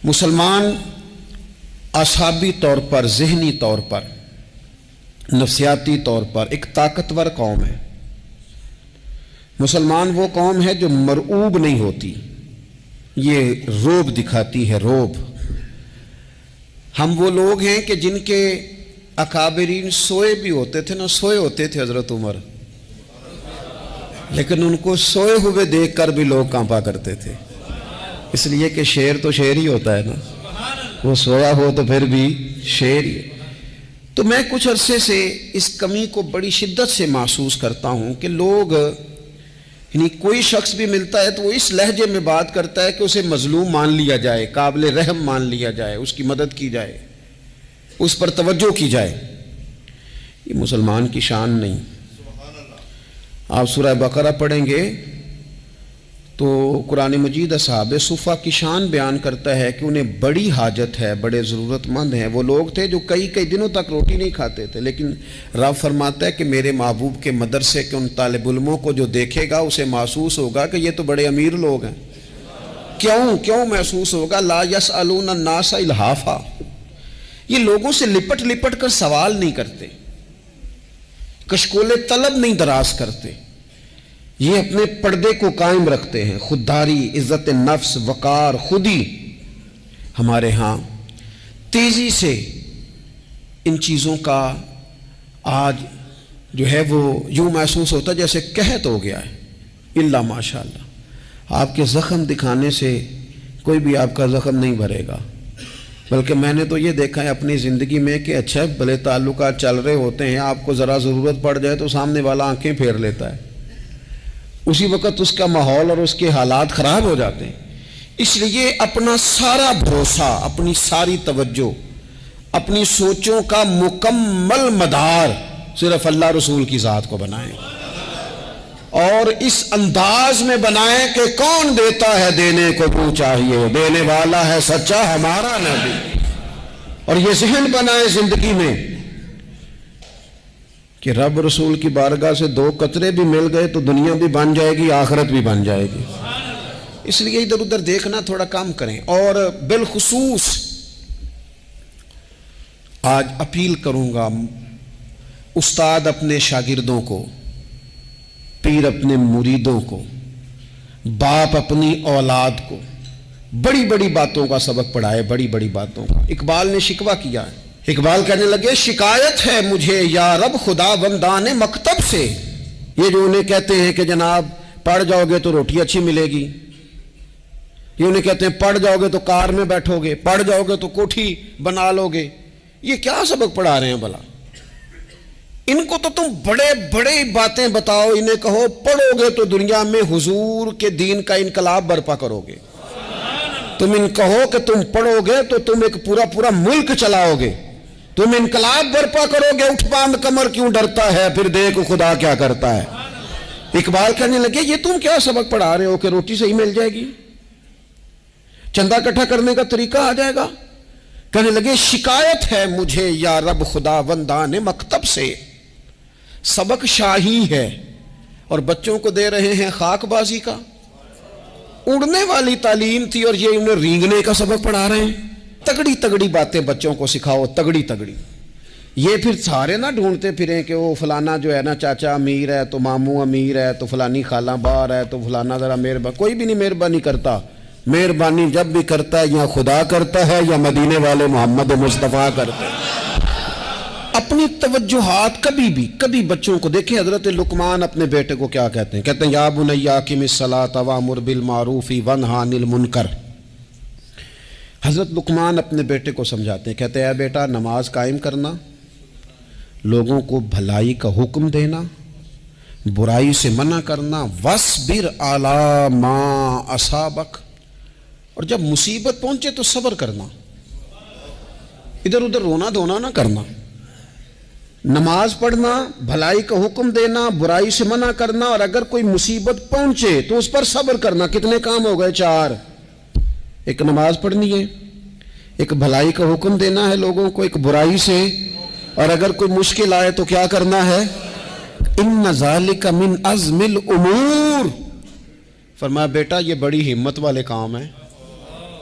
مسلمان اعصابی طور پر، ذہنی طور پر، نفسیاتی طور پر ایک طاقتور قوم ہے۔ مسلمان وہ قوم ہے جو مرعوب نہیں ہوتی، یہ روب دکھاتی ہے، روب۔ ہم وہ لوگ ہیں کہ جن کے اکابرین سوئے بھی ہوتے تھے نا، سوئے ہوتے تھے حضرت عمر، لیکن ان کو سوئے ہوئے دیکھ کر بھی لوگ کانپا کرتے تھے، اس لیے کہ شیر تو شیر ہی ہوتا ہے نا، وہ سویا ہو تو پھر بھی شیر ہی۔ تو میں کچھ عرصے سے اس کمی کو بڑی شدت سے محسوس کرتا ہوں کہ لوگ، یعنی کوئی شخص بھی ملتا ہے تو وہ اس لہجے میں بات کرتا ہے کہ اسے مظلوم مان لیا جائے، قابل رحم مان لیا جائے، اس کی مدد کی جائے، اس پر توجہ کی جائے۔ یہ مسلمان کی شان نہیں۔ آپ سورہ بقرہ پڑھیں گے تو قرآن مجید اصحاب صفہ کی شان بیان کرتا ہے کہ انہیں بڑی حاجت ہے، بڑے ضرورت مند ہیں۔ وہ لوگ تھے جو کئی دنوں تک روٹی نہیں کھاتے تھے، لیکن رب فرماتا ہے کہ میرے محبوب کے مدرسے کے ان طالب علموں کو جو دیکھے گا اسے محسوس ہوگا کہ یہ تو بڑے امیر لوگ ہیں۔ کیوں محسوس ہوگا؟ لا یسألون الناس الحافا، یہ لوگوں سے لپٹ کر سوال نہیں کرتے، کشکول طلب نہیں دراز کرتے، یہ اپنے پردے کو قائم رکھتے ہیں۔ خودداری، عزت نفس، وقار، خودی۔ ہمارے ہاں تیزی سے ان چیزوں کا آج جو ہے وہ یوں محسوس ہوتا ہے جیسے قحط ہو گیا ہے۔ الا ماشاءاللہ، آپ کے زخم دکھانے سے کوئی بھی آپ کا زخم نہیں بھرے گا، بلکہ میں نے تو یہ دیکھا ہے اپنی زندگی میں کہ اچھا بھلے تعلقات چل رہے ہوتے ہیں، آپ کو ذرا ضرورت پڑ جائے تو سامنے والا آنکھیں پھیر لیتا ہے، اسی وقت اس کا ماحول اور اس کے حالات خراب ہو جاتے ہیں۔ اس لیے اپنا سارا بھروسہ، اپنی ساری توجہ، اپنی سوچوں کا مکمل مدار صرف اللہ رسول کی ذات کو بنائیں، اور اس انداز میں بنائیں کہ کون دیتا ہے دینے کو تو چاہیے، دینے والا ہے سچا ہمارا نبی۔ اور یہ ذہن بنائیں زندگی میں کہ رب رسول کی بارگاہ سے 2 قطرے بھی مل گئے تو دنیا بھی بن جائے گی، آخرت بھی بن جائے گی۔ اس لیے ادھر ادھر دیکھنا تھوڑا کم کریں۔ اور بالخصوص آج اپیل کروں گا، استاد اپنے شاگردوں کو، پیر اپنے مریدوں کو، باپ اپنی اولاد کو بڑی بڑی باتوں کا سبق پڑھائے، بڑی بڑی باتوں کا۔ اقبال نے شکوہ کیا ہے، اقبال کہنے لگے شکایت ہے مجھے یا رب خدا بندان مکتب سے۔ یہ جو انہیں کہتے ہیں کہ جناب پڑھ جاؤ گے تو روٹی اچھی ملے گی، یہ انہیں کہتے ہیں پڑھ جاؤ گے تو کار میں بیٹھو گے، پڑھ جاؤ گے تو کوٹھی بنا لو گے، یہ کیا سبق پڑھا رہے ہیں بھلا؟ ان کو تو تم بڑے بڑے باتیں بتاؤ، انہیں کہو پڑھو گے تو دنیا میں حضور کے دین کا انقلاب برپا کرو گے۔ تم ان کہو کہ تم پڑھو گے تو تم ایک پورا ملک چلاؤ گے، تم انقلاب برپا کرو گے، اٹھ باندھ کمر کیوں ڈرتا ہے، پھر دیکھ خدا کیا کرتا ہے۔ اقبال کہنے لگے یہ تم کیا سبق پڑھا رہے ہو کہ روٹی صحیح مل جائے گی، چندہ اکٹھا کرنے کا طریقہ آ جائے گا؟ کہنے لگے شکایت ہے مجھے یا رب خدا بندان مکتب سے، سبق شاہی ہے اور بچوں کو دے رہے ہیں خاک بازی کا۔ اڑنے والی تعلیم تھی اور یہ انہیں رینگنے کا سبق پڑھا رہے ہیں۔ تگڑی باتیں بچوں کو سکھاؤ، تگڑی۔ یہ پھر سارے نہ ڈھونڈتے پھریں کہ وہ فلانا جو ہے نا چاچا امیر ہے تو ماموں امیر ہے تو فلانی خالہ باہر ہے تو فلانا ذرا مہربانی۔ کوئی بھی نہیں مہربانی کرتا، مہربانی جب بھی کرتا ہے یا خدا کرتا ہے یا مدینے والے محمد مصطفیٰ کرتے ہیں۔ اپنی توجہات کبھی بچوں کو دیکھیں، حضرت لقمان اپنے بیٹے کو کیا کہتے ہیں یا بنی اقم الصلاۃ وامر بالمعروف وانہی عن المنکر۔ حضرت لقمان اپنے بیٹے کو سمجھاتے ہیں، کہتے ہیں اے بیٹا نماز قائم کرنا، لوگوں کو بھلائی کا حکم دینا، برائی سے منع کرنا، وَاصْبِرْ عَلَىٰ مَا أَصَابَكَ، اور جب مصیبت پہنچے تو صبر کرنا، ادھر ادھر رونا دھونا نہ کرنا۔ نماز پڑھنا، بھلائی کا حکم دینا، برائی سے منع کرنا، اور اگر کوئی مصیبت پہنچے تو اس پر صبر کرنا۔ کتنے کام ہو گئے؟ 4۔ ایک نماز پڑھنی ہے، ایک بھلائی کا حکم دینا ہے لوگوں کو، ایک برائی سے، اور اگر کوئی مشکل آئے تو کیا کرنا ہے؟ ان ذالک من عزم الامور۔ فرمایا بیٹا یہ بڑی ہمت والے کام ہیں،